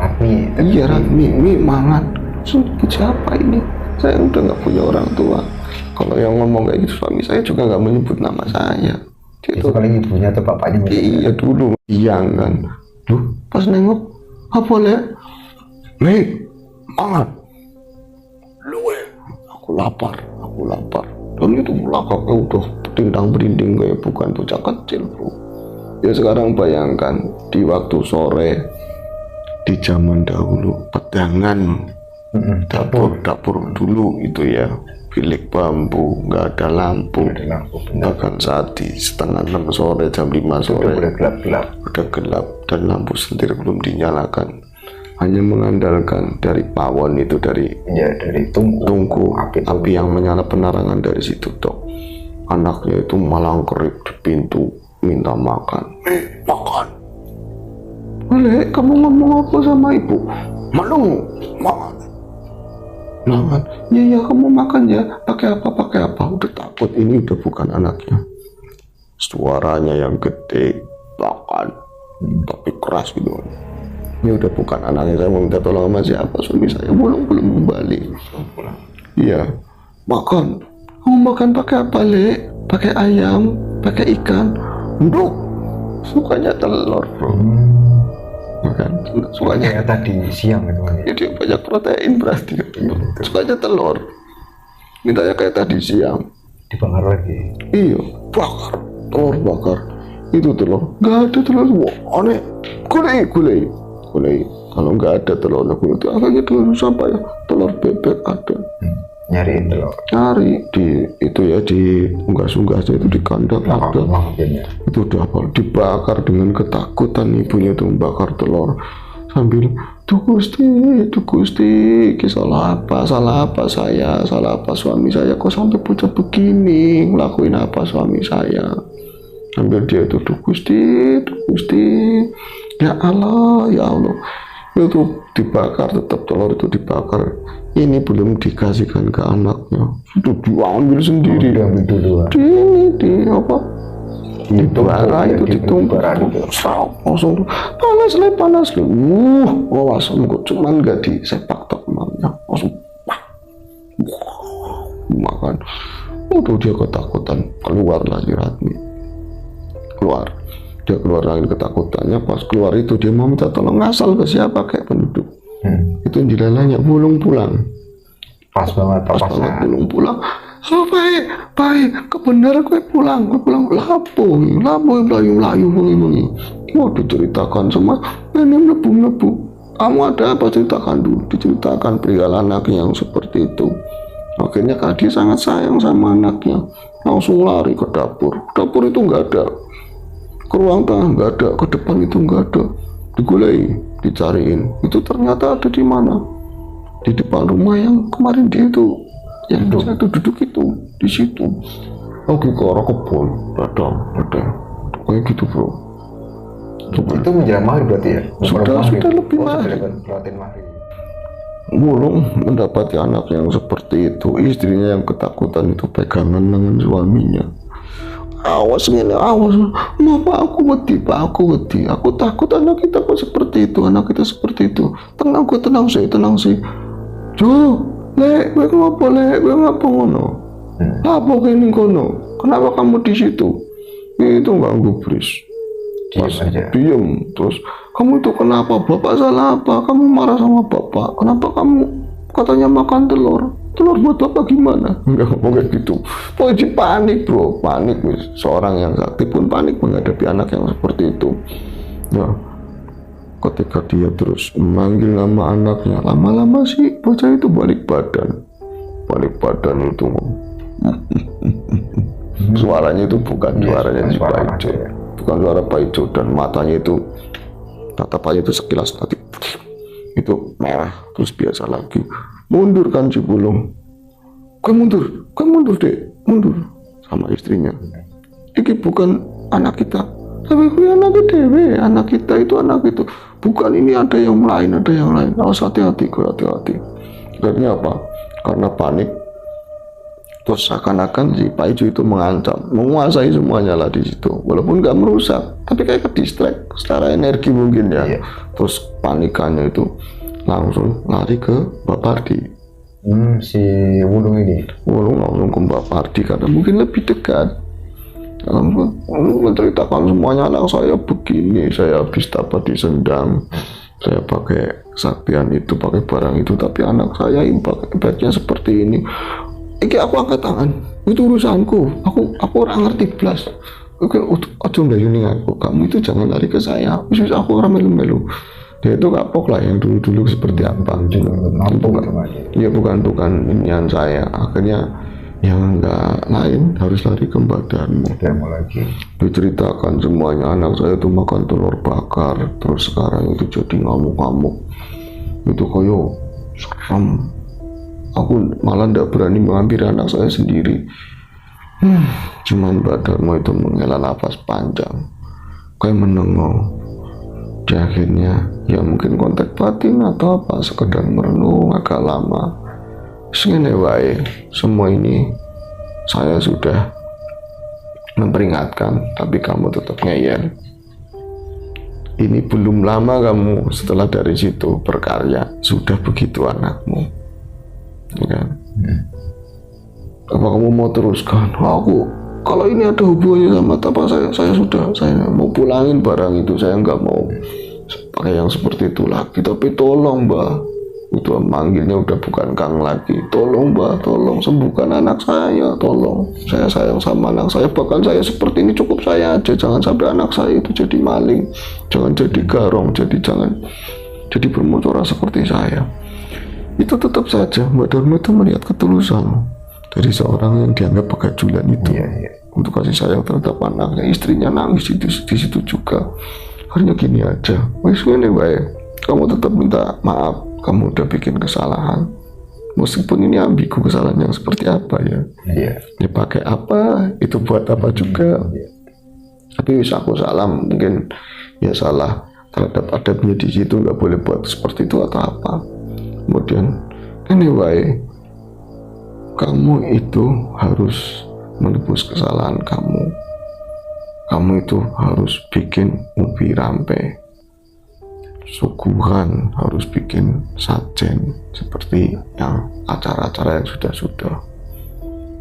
Ratmi. Iya Ratmi, mangan. Sebut siapa ini? Saya udah nggak punya orang tua. Kalau yang ngomong kayak gitu suami saya juga nggak menyebut nama saya. Itu paling ibunya atau bapaknya? Iya dulu, iya kan. Duh, pas nengok, apa le? Nih, mangan. Lu aku lapar. Dan itu belakangnya udah berinding kayak bukan bocah kecil bro. Ya sekarang bayangkan di waktu sore di zaman dahulu pedangan. Dapur dulu itu ya, bilik bambu, nggak ada lampu. Bahkan saat di setengah 6 sore, jam 5 sore udah gelap dan lampu sentir belum dinyalakan, hanya mengandalkan dari pawon itu, dari tungku api yang menyala penerangan dari situ dok. Anaknya itu malang kerip di pintu minta makan. Makan. Boleh, kamu ngomong apa sama ibu? Malu, makan. Ya kamu makan ya, pakai apa, udah takut ini udah bukan anaknya. Suaranya yang gede, makan, tapi keras gitu. Ini udah bukan anaknya, saya mau minta tolong sama siapa, suami saya belum kembali. Iya, makan, kamu makan pakai apa, Le? Pakai ayam, pakai ikan? Nduk, sukanya telur, bro. Bukan, sukanya kayak tadi siang itu kan. jadi banyak protein berarti. Sukanya telur. Mintanya kayak tadi siang. Dibakar lagi. Iya, bakar, telur bakar. Itu telur, nggak ada telur. Wah, aneh. Gulai. Kalau nggak ada telur itu akhirnya telur apa ya? Telur bebek ada. Nyariin telur. Cari di itu ya, di unggas-unggasnya itu di kandang ada. Itu udah apa? Dibakar dengan ketakutan ibunya tuh membakar telur sambil tuh Gusti, salah apa saya, salah apa suami saya kok sampai pucat begini, ngelakuin apa suami saya. Sambil dia itu tuh Gusti, ya Allah, itu dibakar, tetap telur itu dibakar. Ini belum dikasihkan ke anaknya, sudah diambil sendiri. Diambil dulu. Di apa? Di bara itu ditumpuk, langsung panas le. Langsung cuman nggak disepak tok mamnya, langsung makan. Tuh dia ketakutan, keluar lagi Ratmi. Dia keluar lagi ketakutannya. Pas keluar itu dia mau minta tolong, ngasal ke siapa kayak penduduk. Itu jelalanya bulung pulang. Pas banget bulung pulang. Oh baik, kebenaran gue pulang lapo melayu. Mau diceritakan semua, ini melebu. Kamu ada apa, ceritakan dulu. Diceritakan perihal anaknya yang seperti itu. Akhirnya Kadi sangat sayang sama anaknya, langsung lari ke dapur. Dapur itu nggak ada, ke ruang tengah nggak ada, ke depan itu nggak ada. Digulai, dicariin. Itu ternyata ada di mana? Di depan rumah yang kemarin dia itu, yang saya itu duduk itu, di situ. Oke, ke arah kebun, ada, kayak gitu bro. Itu menjelang maghrib berarti ya? Sudah lebih maghrib. Wulung mendapati anak yang seperti itu, istrinya yang ketakutan itu pegangan dengan suaminya. Awas, Pak, aku wedi, aku takut anak kita kok seperti itu, tenang sih. Jo, gue ngapa ngono? Apa kene kono? Kenapa kamu di situ? Itu ganggu Bris. Diam. Terus kamu itu kenapa? Bapak salah apa? Kamu marah sama bapak? Kenapa kamu katanya makan telur buat apa gimana? Enggak ngomong kayak gitu. Pokoknya panik bro, panik wis. Seorang yang sakti pun panik menghadapi anak yang seperti itu. Ya, ketika dia terus memanggil nama anaknya, lama-lama sih bocah itu balik badan itu. Suaranya itu bukan suaranya si Paijo, bukan suara Paijo, dan matanya itu, tatapannya itu sekilas nanti itu merah terus biasa lagi. Mundur kan si Bulung, kau mundur dek, sama istrinya. Ini bukan anak kita, tapi gue anak kita itu, bukan, ini ada yang lain. Harus hati-hati. Akhirnya apa? Karena panik, terus seakan-akan si Paijo itu mengancam, menguasai semuanya lah di situ. Walaupun nggak merusak, tapi kayak ke distract secara energi mungkin ya. Iya. Terus panikannya itu langsung lari ke Mbak Pardi. Si Wulung langsung ke Mbak Pardi karena mungkin lebih dekat. Menceritakan semuanya, anak saya begini, saya habis dapat di Sendang, saya pakai saktian itu, pakai barang itu, tapi anak saya ibaratnya seperti ini. Iki aku angkat tangan, itu urusanku, aku orang ngerti blas. Oke, ojo mbayuni aku, kamu itu jangan lari ke saya, bisa aku orang melu-melu. Dia itu kapok lah yang dulu seperti apa. Iya bukan inian saya. Akhirnya yang enggak lain harus lari ke badanmu. Lagi. Diceritakan semuanya, anak saya itu makan telur bakar, terus sekarang itu jadi ngamuk-ngamuk. Itu koyo serem. Aku malah tidak berani mengambil anak saya sendiri. Cuman badanmu itu menghela nafas panjang, kayak menengok. Di akhirnya ya mungkin kontak batin atau apa, sekedar merenung agak lama. Segini wae, semua ini saya sudah memperingatkan, tapi kamu tetap ngeyel. Ini belum lama kamu setelah dari situ berkarya, sudah begitu anakmu, ya kan? Apa Apa kamu mau teruskan? Aku kalau ini ada hubungannya sama apa, saya mau pulangin barang itu, saya nggak mau pakai yang seperti itu lagi. Tapi tolong mbak, itu manggilnya udah bukan Kang lagi, tolong mbak, tolong sembuhkan anak saya, tolong, saya sayang sama anak saya, bahkan saya seperti ini cukup saya aja, jangan sampai anak saya itu jadi maling, jangan jadi garong, jangan jadi bermotora seperti saya. Itu tetap saja Mbak Dharma itu melihat ketulusan dari seorang yang dianggap pegajulan itu, untuk kasih sayang terhadap anaknya. Istrinya nangis di situ juga. Akhirnya gini aja, wes ini baik, kamu tetap minta maaf, kamu udah bikin kesalahan, meskipun ini ambigu kesalahan yang seperti apa ya, ya pakai apa, itu buat apa juga, tapi wis aku salah, mungkin ya salah terhadap adabnya di situ, nggak boleh buat seperti itu atau apa. Kemudian anyway, kamu itu harus menebus kesalahan kamu. Kamu itu harus bikin ubi rampe, suguhan harus bikin sajen seperti yang acara-acara yang sudah-sudah.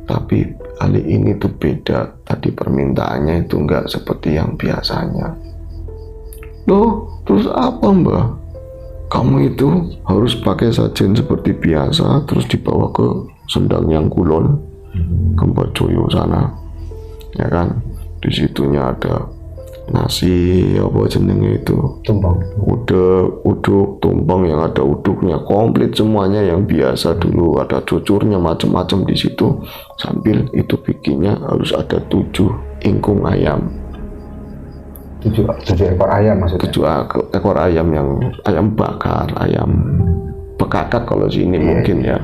Tapi kali ini tuh beda, tadi permintaannya itu enggak seperti yang biasanya. Loh, terus apa mbak? Kamu itu harus pakai sajen seperti biasa, terus dibawa ke Sendang yang Kulon, ke Mbak Joyo sana, ya kan? Di situnya ada nasi apa jenenge itu, tumpeng, uduk tumpeng yang ada uduknya, komplit semuanya yang biasa dulu, ada cucurnya macam-macam di situ. Sambil itu bikinnya harus ada 7 ingkung ayam, 7 ekor ayam maksudnya. 7 ekor ayam, yang ayam bakar, ayam bekakak kalau sini mungkin ya.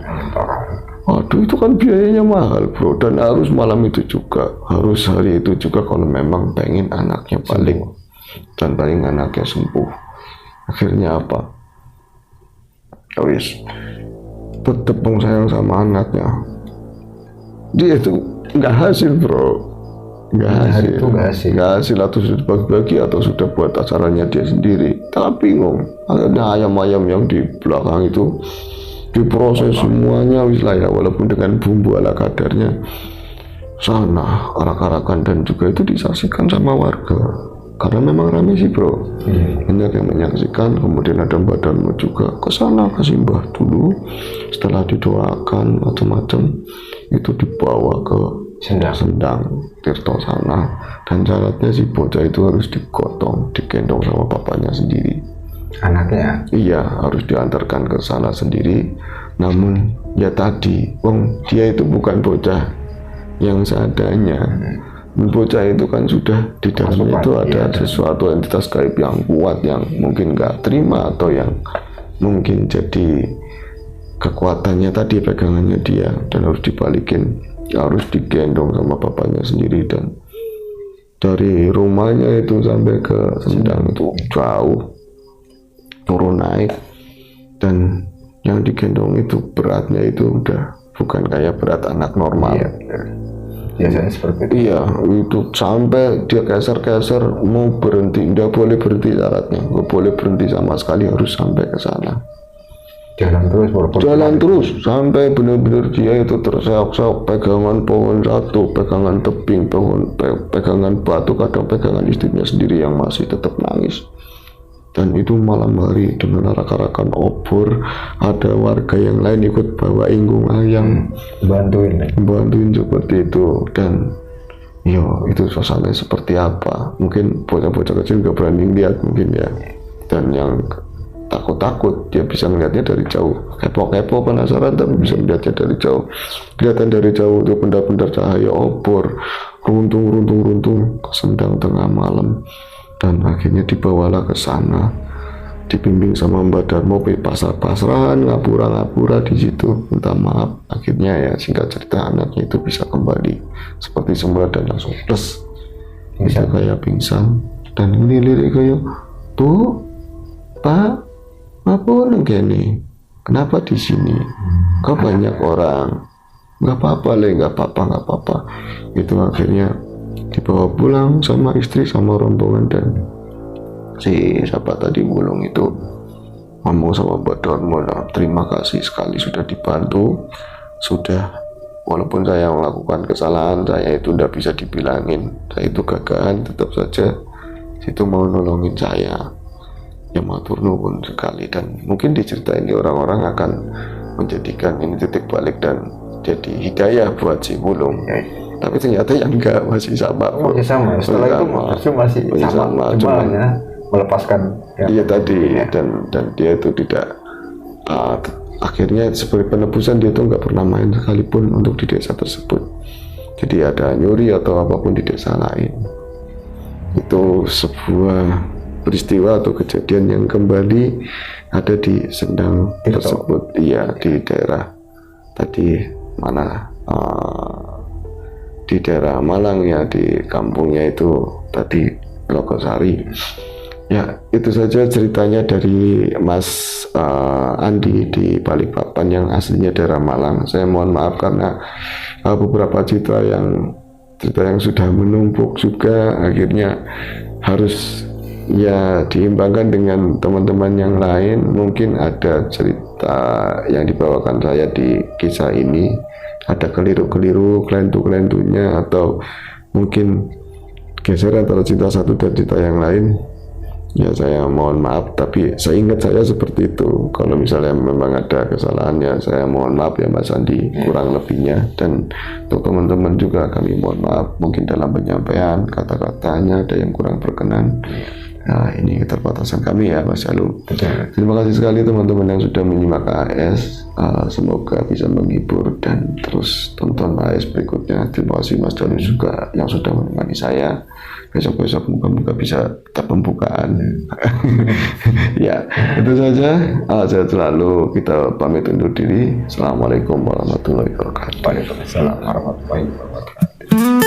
Waduh, itu kan biayanya mahal bro, dan harus malam itu juga, harus hari itu juga kalau memang pengen anaknya paling anaknya sembuh. Akhirnya apa? Wis tetep sayang sama anaknya, dia itu nggak hasil bro, nggak hasil, atau sudah bagi-bagi atau sudah buat acaranya dia sendiri. Tak bingung, akhirnya ayam-ayam yang di belakang itu diproses semuanya wis lah ya, walaupun dengan bumbu ala kadarnya sana, arak-arakan, dan juga itu disaksikan sama warga karena memang ramai sih bro, banyak yang menyaksikan. Kemudian ada Mbak Dharma juga ke sana, kasih mbah dulu, setelah didoakan macam-macam itu dibawa ke Sendang Tirto sana, dan syaratnya si bocah itu harus digotong, digendong sama bapaknya sendiri. Anaknya? Iya, harus diantarkan ke sana sendiri. Namun ya tadi, dia itu bukan bocah yang seadanya. Bocah itu kan sudah di dalamnya itu ada sesuatu entitas gaib yang kuat, yang mungkin nggak terima, atau yang mungkin jadi kekuatannya tadi pegangannya dia, dan harus dibalikin, harus digendong sama bapaknya sendiri. Dan dari rumahnya itu sampai ke Sendang itu jauh, turun naik, dan yang digendong itu beratnya itu udah bukan kayak berat anak normal. Biasanya seperti itu. Iya, itu sampai dia keser-keser mau berhenti, nggak boleh berhenti syaratnya, nggak boleh berhenti sama sekali, harus sampai ke sana. Jalan terus sampai benar-benar dia itu terseok-seok, pegangan pohon satu, pegangan tebing, pegangan batu, kadang pegangan istrinya sendiri yang masih tetap nangis. Dan itu malam hari dengan arak-arakan obor, ada warga yang lain ikut bawa ingkung ayam, bantuin seperti itu. Dan yo, itu suasana seperti apa, mungkin bocah-bocah kecil gak berani lihat mungkin ya, dan yang takut-takut dia bisa melihatnya dari jauh, kepo-kepo penasaran tapi bisa melihatnya dari jauh. Kelihatan dari jauh itu benda-benda cahaya obor runtung ke Sendang tengah malam. Dan akhirnya dibawalah ke sana, dibimbing sama Mbak Dharma, pasrah-pasrahan, ngapura-ngapura di situ, minta maaf. Akhirnya ya singkat cerita anaknya itu bisa kembali seperti semula dan langsung plus, bisa kayak pingsan dan lirik kayak tuh, Pak, ngapun gini, kenapa di sini? Kok banyak orang? Nggak apa-apa le, nggak apa-apa. Itu akhirnya dibawa pulang sama istri sama rombongan, dan si siapa tadi Wulung itu ngomong sama Mbak Dharma, terima kasih sekali sudah dibantu, sudah walaupun saya melakukan kesalahan, saya itu tidak bisa dibilangin saya itu gagahan, tetap saja situ mau nolongin saya, ya matur nuwun sekali. Dan mungkin diceritain ini orang-orang akan menjadikan ini titik balik dan jadi hidayah buat si Wulung. Tapi ternyata yang enggak, masih sama. Masih sama. Setelah itu masih sama. Cuma hanya melepaskan. Iya tadi, dan dia itu tidak akhirnya sebagai penebusan dia itu nggak pernah main sekalipun untuk di desa tersebut. Jadi ada nyuri atau apapun di desa lain. Itu sebuah peristiwa atau kejadian yang kembali ada di Sendang tersebut. Iya, di daerah tadi mana, di daerah Malang ya, di kampungnya itu tadi Logosari. Ya, itu saja ceritanya dari Mas Andi di Balikpapan yang aslinya daerah Malang. Saya mohon maaf karena beberapa cerita yang sudah menumpuk juga akhirnya harus ya diimbangkan dengan teman-teman yang lain. Mungkin ada cerita yang dibawakan saya di kisah ini ada keliru-keliru, kelentu-kelentunya, atau mungkin geser antara cerita satu dan cerita yang lain. Ya saya mohon maaf, tapi saya ingat saya seperti itu. Kalau misalnya memang ada kesalahan ya saya mohon maaf ya Mas Andi, kurang lebihnya. Dan untuk teman-teman juga kami mohon maaf, mungkin dalam penyampaian kata-katanya ada yang kurang berkenan. Nah ini keterbatasan kami ya Mas Jalu. Terima kasih sekali teman-teman yang sudah menyimak AS. Semoga bisa menghibur dan terus tonton AS berikutnya. Terima kasih Mas Jalu juga yang sudah menemani saya. Besok-besok moga-moga bisa tetap pembukaan. Ya itu saja. Saya selalu kita pamit undur diri. Assalamualaikum warahmatullahi wabarakatuh. Waalaikumsalam warahmatullahi wabarakatuh.